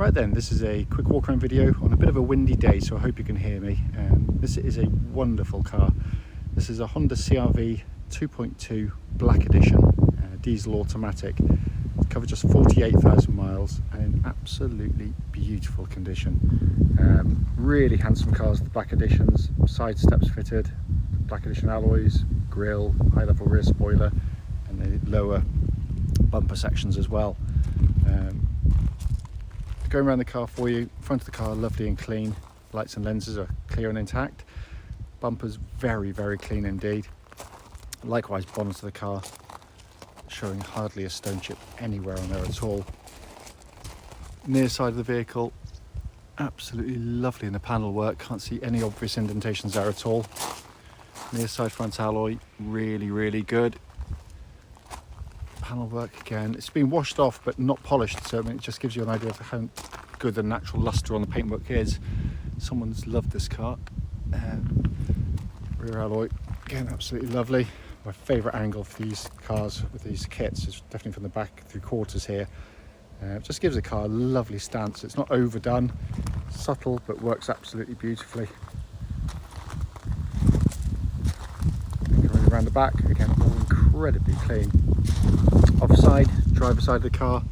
Right then, this is a quick walk around video on a bit of a windy day, so I hope you can hear me. This is a wonderful car. This is a Honda CR-V 2.2 Black Edition, diesel automatic. It's covered just 48,000 miles and in absolutely beautiful condition. Really handsome cars, the Black Editions, side steps fitted, Black Edition alloys, grille, high level rear spoiler, and the lower bumper sections as well. Going around the car for you, front of the car lovely and clean, lights and lenses are clear and intact, bumpers very clean indeed. Likewise, bonnet of the car showing hardly a stone chip anywhere on there at all. Near side of the vehicle absolutely lovely in the panel work, can't see any obvious indentations there at all. Near side front alloy really good. Panel work again, it's been washed off but not polished, so I mean, it just gives you an idea of how good the natural luster on the paintwork is. Someone's loved this car. Rear alloy again, absolutely lovely. My favourite angle for these cars with these kits is definitely from the back 3/4 here. It just gives the car a lovely stance. It's not overdone, subtle, but works absolutely beautifully. Going around the back again, all incredibly clean. Offside, driver's side of the car,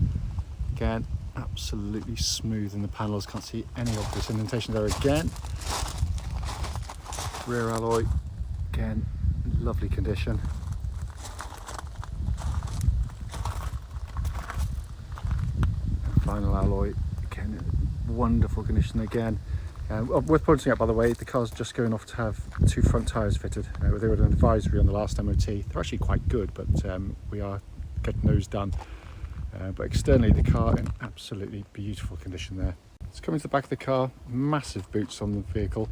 again absolutely smooth in the panels, can't see any obvious indentation there again. Rear alloy, again lovely condition. And final alloy, again wonderful condition again. Worth pointing out, by the way, the car's just going off to have 2 front tyres fitted. They were an advisory on the last MOT. They're actually quite good, but we are getting those done. But externally, the car in absolutely beautiful condition there. It's coming to the back of the car, massive boots on the vehicle.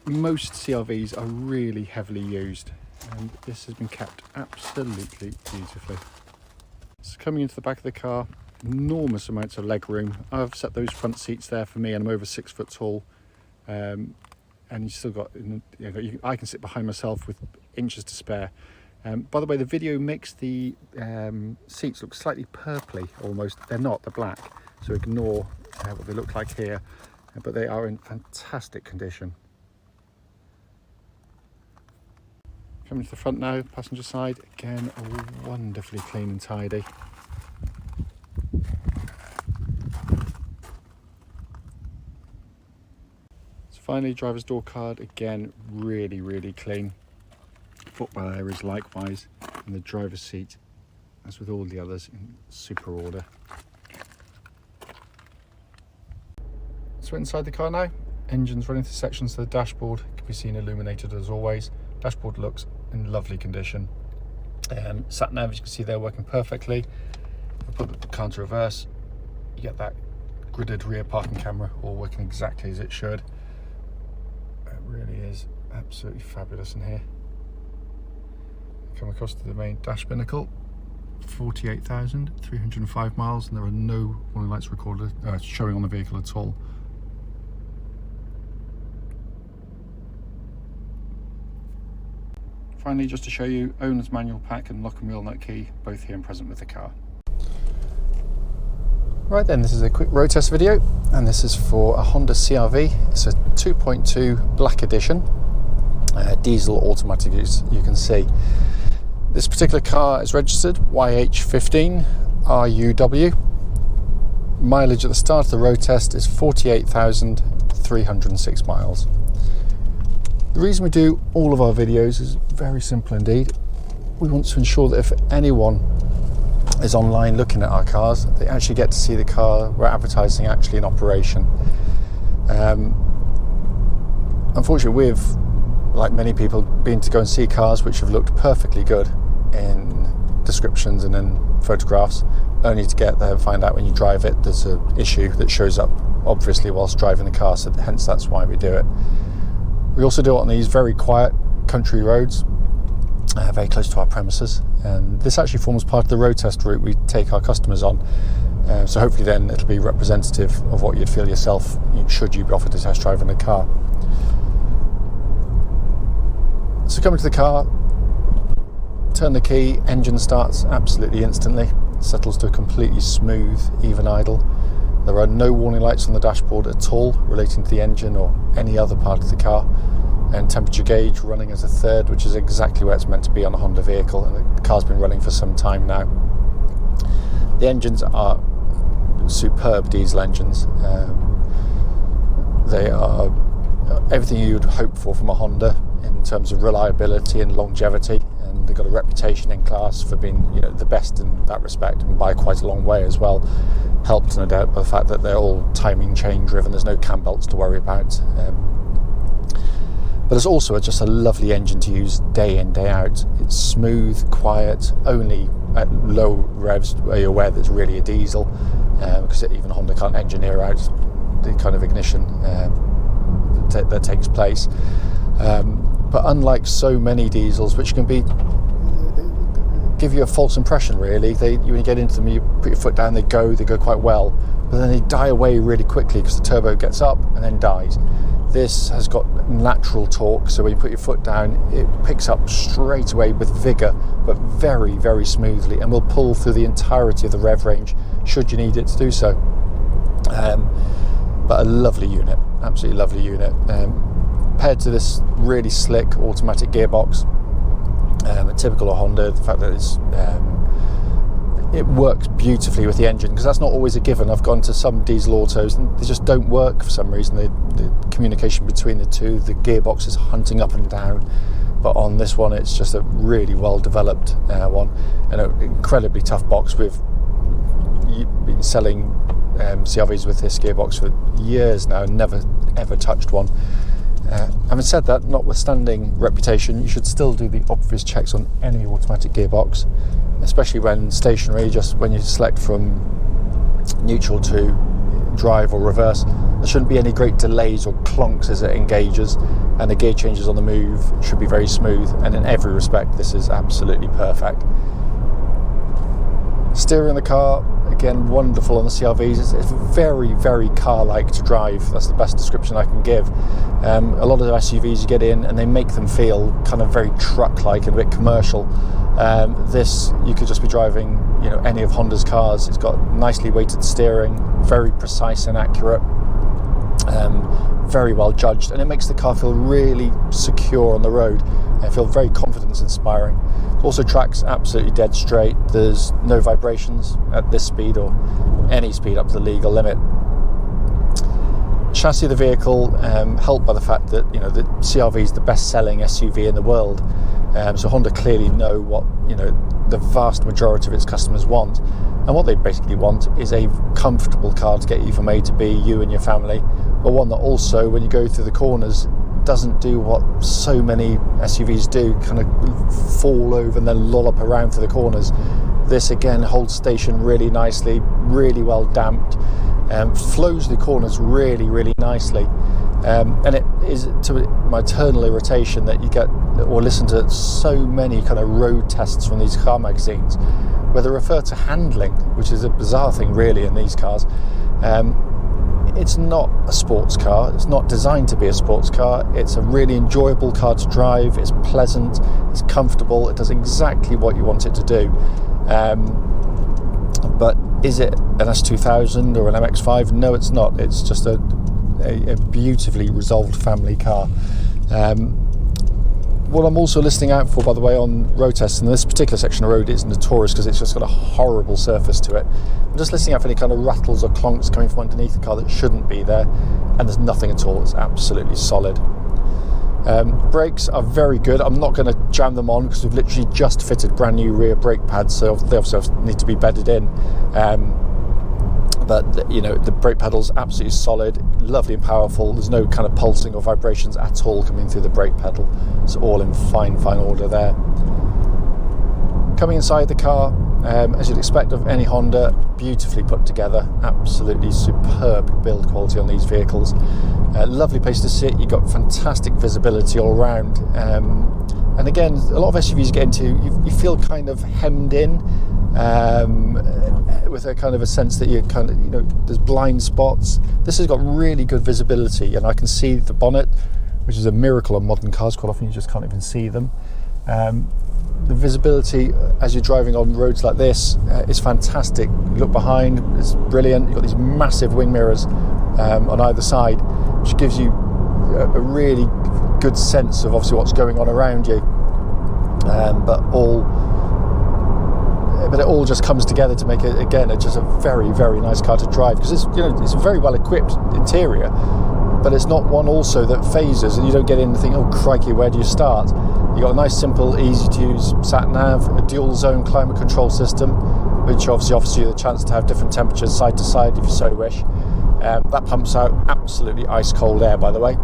Most CR-Vs are really heavily used, and this has been kept absolutely beautifully. It's coming into the back of the car, enormous amounts of leg room. I've set those front seats there for me, and I'm over 6 foot tall. And you still got, I can sit behind myself with inches to spare. By the way, the video makes the seats look slightly purpley almost. They're not, they're black, so ignore what they look like here, but they are in fantastic condition. Coming to the front now, passenger side, again wonderfully clean and tidy. So finally, driver's door card, again really clean. Footwell areas likewise, and the driver's seat, as with all the others, in super order. So inside the car now, engines running through sections to the dashboard, can be seen illuminated as always. Dashboard looks in lovely condition. Sat nav, as you can see there, working perfectly. If I put the car into reverse, you get that gridded rear parking camera all working exactly as it should. It really is absolutely fabulous in here. Come across to the main dash binnacle, 48,305 miles, and there are no warning lights recorded showing on the vehicle at all. Finally, just to show you, owner's manual pack and lock and wheel nut key, both here and present with the car. Right then, this is a quick road test video, and this is for a Honda CR-V. It's a 2.2 Black Edition, diesel automatic, as you can see. This particular car is registered YH15RUW. Mileage at the start of the road test is 48,306 miles. The reason we do all of our videos is very simple indeed. We want to ensure that if anyone is online looking at our cars, they actually get to see the car we're advertising actually in operation. Unfortunately, we've, like many people, been to go and see cars which have looked perfectly good in descriptions and in photographs, only to get there and find out when you drive it there's an issue that shows up obviously whilst driving the car, so hence that's why we do it. We also do it on these very quiet country roads, very close to our premises, and this actually forms part of the road test route we take our customers on, so hopefully then it'll be representative of what you'd feel yourself should you be offered a test drive in a car. So coming to the car, turn the key, engine starts absolutely instantly. settles to a completely smooth, even idle. There are no warning lights on the dashboard at all relating to the engine or any other part of the car, and temperature gauge running as a third, which is exactly where it's meant to be on a Honda vehicle, and the car's been running for some time now. The engines are superb diesel engines. They are everything you'd hope for from a Honda in terms of reliability and longevity, and they've got a reputation in class for being, the best in that respect, and by quite a long way as well. Helped, no doubt, by the fact that they're all timing chain driven. There's no cam belts to worry about. But it's also just a lovely engine to use day in, day out. It's smooth, quiet, only at low revs where you're aware that it's really a diesel, because even Honda can't engineer out the kind of ignition that takes place. But unlike so many diesels, which can give you a false impression, really, when you get into them, you put your foot down, they go quite well, but then they die away really quickly because the turbo gets up and then dies. This has got natural torque, so when you put your foot down, it picks up straight away with vigour, but very, very smoothly, and will pull through the entirety of the rev range should you need it to do so. But a lovely unit, absolutely lovely unit. Paired to this really slick automatic gearbox, typical of Honda, the fact that it works beautifully with the engine, because that's not always a given. I've gone to some diesel autos and they just don't work for some reason. The communication between the two, the gearbox is hunting up and down, but on this one it's just a really well developed one, and an incredibly tough box. We've been selling CRVs with this gearbox for years now and never ever touched one. Having said that, notwithstanding reputation, you should still do the obvious checks on any automatic gearbox, especially when stationary. Just when you select from neutral to drive or reverse, there shouldn't be any great delays or clunks as it engages, and the gear changes on the move should be very smooth, and in every respect this is absolutely perfect. Steering the car, again, wonderful on the CRVs. It's very, very car-like to drive. That's the best description I can give. A lot of the SUVs you get in and they make them feel kind of very truck-like and a bit commercial. This, you could just be driving, any of Honda's cars. It's got nicely weighted steering, very precise and accurate, very well judged, and it makes the car feel really secure on the road and feel very confidence-inspiring. It also tracks absolutely dead straight. There's no vibrations at this speed or any speed up to the legal limit. Chassis of the vehicle, helped by the fact that the CRV is the best-selling SUV in the world, so Honda clearly know what the vast majority of its customers want, and what they basically want is a comfortable car to get you from A to B, you and your family, but one that also, when you go through the corners, doesn't do what so many SUVs do, kind of fall over and then lollop around through the corners. This again holds station really nicely, really well damped, flows the corners really, really nicely, and it is to my eternal irritation that you get or listen to so many kind of road tests from these car magazines where they refer to handling, which is a bizarre thing really in these cars. It's not a sports car. It's not designed to be a sports car. It's a really enjoyable car to drive. It's pleasant. It's comfortable. It does exactly what you want it to do. But is it an S2000 or an MX-5? No, it's not. It's just a beautifully resolved family car. What I'm also listening out for, by the way, on road tests, and this particular section of road is notorious because it's just got a horrible surface to it. I'm just listening out for any kind of rattles or clonks coming from underneath the car that shouldn't be there, and there's nothing at all. It's absolutely solid. Brakes are very good. I'm not going to jam them on because we've literally just fitted brand new rear brake pads, so they obviously need to be bedded in. But the brake pedal's absolutely solid, lovely and powerful. There's no kind of pulsing or vibrations at all coming through the brake pedal. It's all in fine order there. Coming inside the car, as you'd expect of any Honda, beautifully put together, absolutely superb build quality on these vehicles. Lovely place to sit. You've got fantastic visibility all around. And again, a lot of SUVs you get into, you feel kind of hemmed in, with a kind of a sense that you kind of, there's blind spots. This has got really good visibility, and I can see the bonnet, which is a miracle on modern cars. Quite often you just can't even see them. The visibility as you're driving on roads like this is fantastic. You look behind, it's brilliant. You've got these massive wing mirrors on either side, which gives you a really good sense of obviously what's going on around you. But it all just comes together to make it, again, just a very, very nice car to drive, because it's, it's a very well equipped interior, but it's not one also that phases and you don't get in and think, oh crikey, where do you start? You've got a nice, simple, easy to use sat nav, a dual zone climate control system, which obviously offers you the chance to have different temperatures side to side if you so wish. That pumps out absolutely ice cold air, by the way.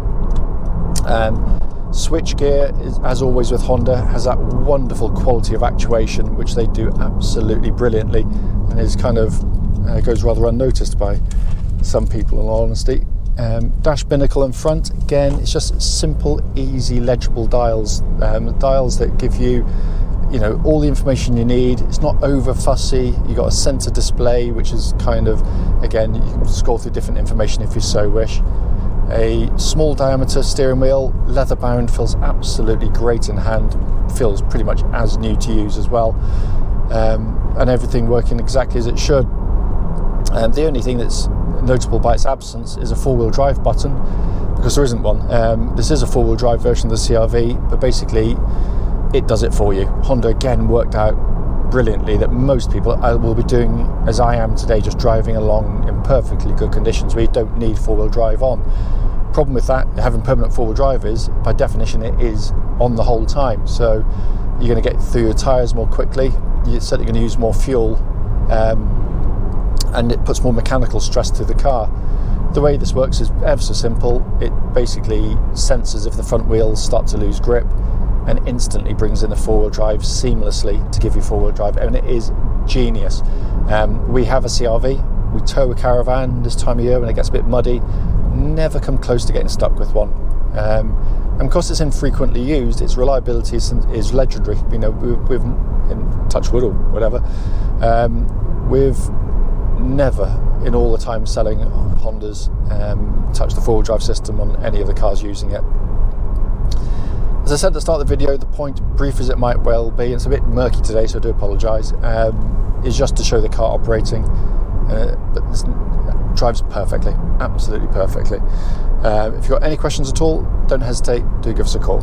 Switch gear, as always with Honda, has that wonderful quality of actuation, which they do absolutely brilliantly, and is kind of goes rather unnoticed by some people, in all honesty. Dash binnacle in front, again, it's just simple, easy, legible dials, dials that give you, all the information you need. It's not over fussy. You've got a center display, which is kind of, again, you can scroll through different information if you so wish. A small diameter steering wheel, leather bound, feels absolutely great in hand, feels pretty much as new to use as well, and everything working exactly as it should. The only thing that's notable by its absence is a four-wheel drive button, because there isn't one. This is a four-wheel drive version of the CR-V, but basically it does it for you. Honda again worked out brilliantly that most people will be doing as I am today, just driving along in perfectly good conditions where you don't need four-wheel drive on. Problem with that, having permanent four-wheel drive, is by definition it is on the whole time, so you're going to get through your tyres more quickly, you're certainly going to use more fuel, and it puts more mechanical stress through the car. The way this works is ever so simple. It basically senses if the front wheels start to lose grip and instantly brings in the four-wheel drive seamlessly to give you four-wheel drive, and it is genius. We have a CR-V, we tow a caravan this time of year when it gets a bit muddy, never come close to getting stuck with one. And because it's infrequently used, its reliability is legendary. We've in touch wood or whatever, we've never in all the time selling Hondas touched the four-wheel drive system on any of the cars using it. As I said at the start of the video, the point, brief as it might well be, it's a bit murky today, so I do apologise, is just to show the car operating, but this drives perfectly, absolutely perfectly. If you've got any questions at all, don't hesitate, do give us a call.